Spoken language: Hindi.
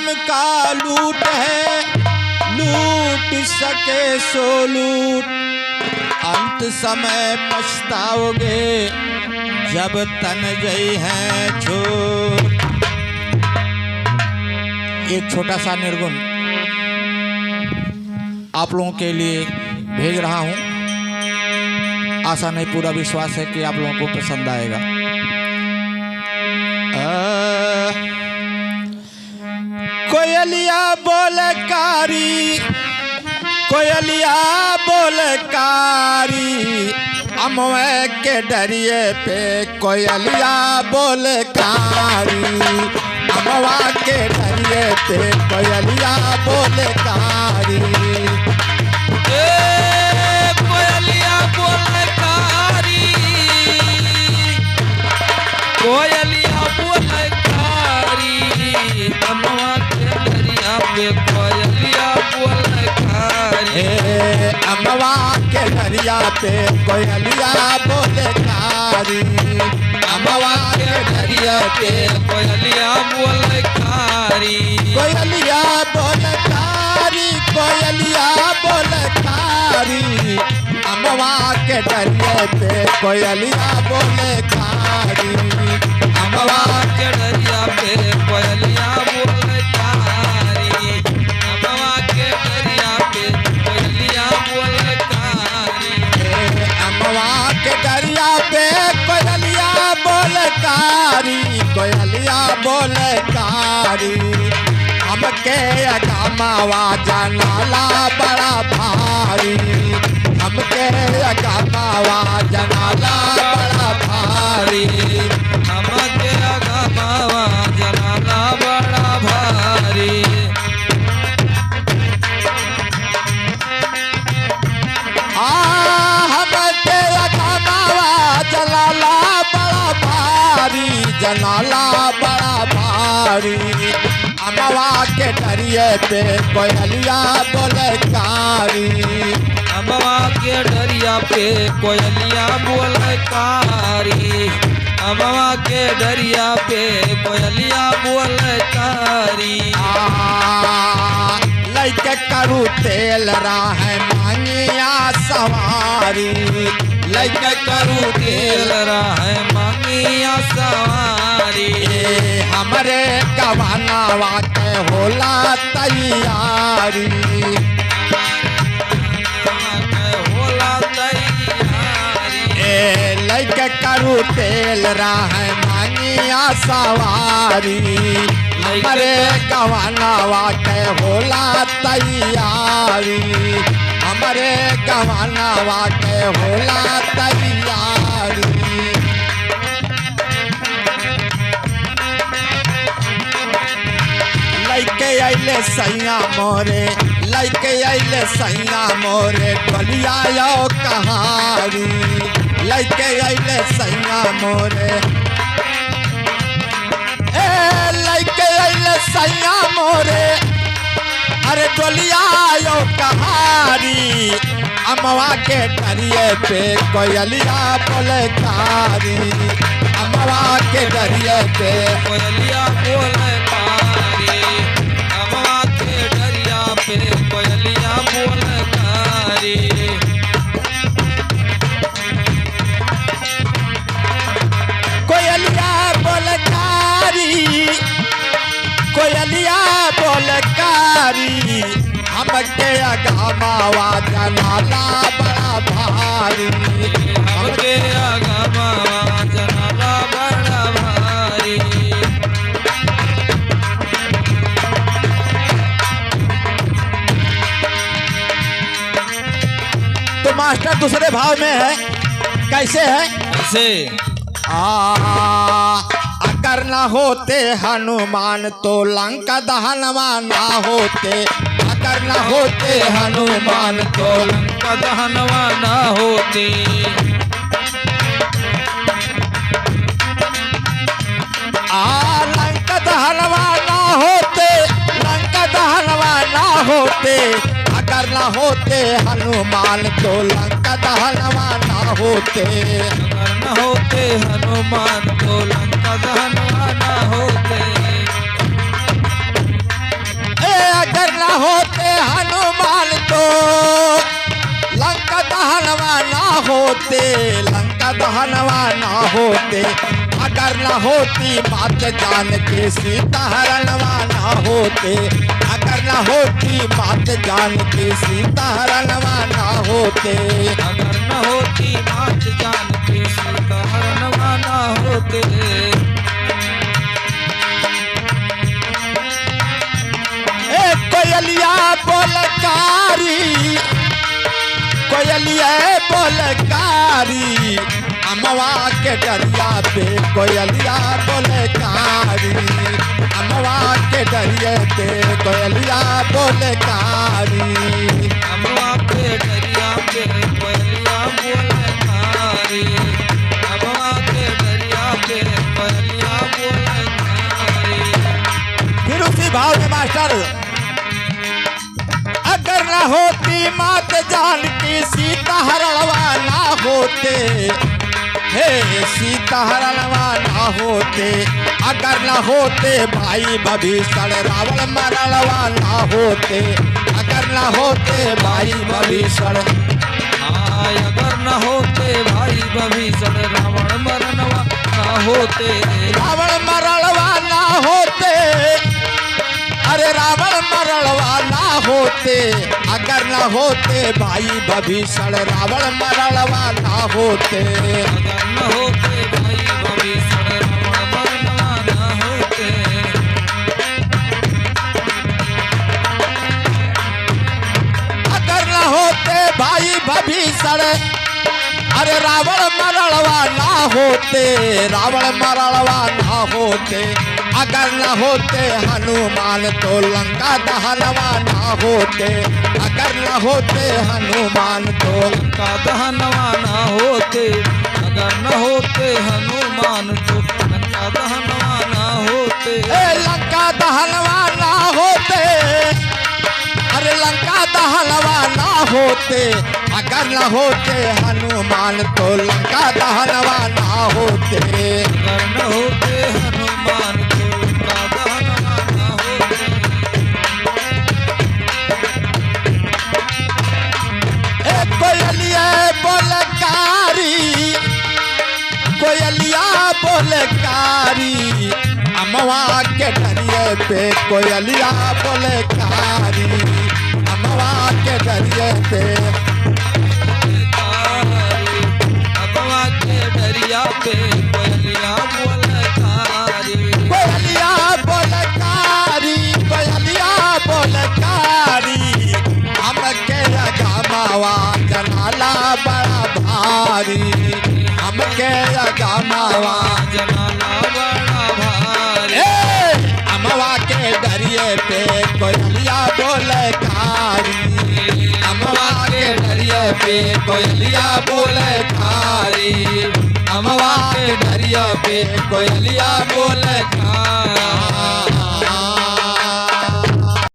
राम का लूट है, लूट सके सो लूट, अंत समय पछताओगे जब तनजई है छोट। एक छोटा सा निर्गुण आप लोगों के लिए भेज रहा हूं। आशा नहीं, पूरा विश्वास है कि आप लोगों को पसंद आएगा। कोयलिया बोले कारी, कोयलिया बोले कारी, अमवे के डरिए पे कोयलिया बोले कारी, अमवा के डरिए पे कोयलिया बोले कारी। कोयलिया बोले कारी, कोयलिया बोले कारी, अमवा के डरिया पे कोयलिया बोले कारी। अमवा के डरिया पे कोयलिया बोले कारी, अमवा के डरिया पे कोयलिया बोले कारी। कोयलिया बोले कारी, कोयलिया बोले कारी, अमवा के डरिए पे कोयलिया बोले कारी, अमवा के डरिया पे कोयलिया बोले कारी, अमवा के डरिया पे कोयलिया बोले कारी। अमवा के डरिया पे कोयलिया बोले कारी, कोयलिया बोले कारी, हमके अगमावा जनाला बड़ा भारी, हमके अगमावा जनाला बड़ा भारी, हमके अगमावा जनाला बड़ा भारी। हमके अगमावा जनाला बड़ा भारी, जनाला बड़ा भारी, अमवा के डरिए पे कोयलिया बोले कारी, अमवा के डरिया पे कोयलिया बोले कारी, अमवा के डरिया पे कोयलिया बोले कारी। लइके करू तेल राह मांगिया सवारी, लइके करू तेल राह मांगिया सवारी, हमरे गवानावा के होला तैयारी, होला तैयारी। लइके करू तेल राह मांगिया सवारी, हमरे गवानावा के होला तैयारी, हमरे गवानावा के होला तैयारी। लइके अइले सैया मोरे, लइके अइले सैया मोरे, डोलिया यो कहारी, लइके अइले सैया मोरे, लइके अइले सैया मोरे, अरे डोलिया यो कहारी, अमवा के डरिए पे कोयलिया बोले कारी, अमवा के डरिए पे कोयलिया बोले कारी, अमवा के डरिया पे कोयलिया बोले कारी। कोयलिया बोले कारी, कोयलिया बोले कारी, हमके अगमावा जनाला बड़ा भारी, हमके अगमावा जनाला बड़ा भारी। तो मास्टर दूसरे भाव में है, कैसे है? कैसे? अगर न होते हनुमान तो लंका दहनवा ना होते, अगर न होते हनुमान तो लंका दहनवा ना होते, लंका दहनवा ना होते, लंका दहनवा ना होते, अगर न होते हनुमान तो लंका दहनवा ना होते, अगर न होते हनुमान तो लंका दहनवा ना होते। अगर न होते हनुमान तो लंका दहनवा ना होते, लंका दहनवा ना होते। अगर न होती मात जान के सीता हरणवा ना होते, अगर न होती मात जान के सीता हरणवा ना होते। अगर न होती मात जान के सीता हरणवा ना होते। कोयलिया बोलकारी, कोयलिया बोलकारी, अमवा के डरिया पे कोयलिया बोलकारी, अमवा के डरिए पे कोयलिया बोलकारी। अमवा के डरिया पे कोयलिया बोलकारी, अमवा के डरिया पे कोयलिया बोलकारी। फिर उसी भाव में मास्टर, अगर न होती मात जान की सीता हरणवा ना होते, हे सीता हरणवा ना होते। अगर न होते भाई भविष्ण रावण मरणवा ना होते, अगर न होते भाई भविष्ण। अगर न होते भाई भविष्ण रावण मरणवा ना होते, रावण मरणवा ना होते, अरे रावण मरणवा ना होते। अगर न होते भाई भविष्ण रावण मरणवा ना होते, अगर न होते भाई भविष्ण रावण मरणवा ना होते। अगर न होते भाई भविष्ण, अरे रावण मरणवा ना होते, रावण मरणवा ना होते। अगर न होते हनुमान तो लंका दहनवा ना होते, अगर न होते हनुमान तो लंका दहनवा ना होते, अगर न होते हनुमान तो लंका दहनवा ना होते। लंका दहनवा ना होते, अरे लंका दहनवा ना होते। अगर न होते हनुमान तो लंका दहनवा ना होते, अगर न होते हनुमान तो लंका दहनवा ना होते। कोयलिया बोलकारी, कोयलिया बोलकारी, अमवा के डरिए पे कोयलिया बोलकारी, अमवा के डरिए पे। अमवा के डरिया पे कोयलिया बोलकारी, कोयलिया बोलकारी, कोयलिया बोलकारी, हमके अगमावा जनाला बड़ा भारी, हमके अगमावा जनाला बड़ा भारी। अमवा के डरिए पे कोयलिया बोलकारी, अमवा के डरिए पे कोयलिया बोलकारी, अमवा के डरिए पे कोयलिया बोलकारी।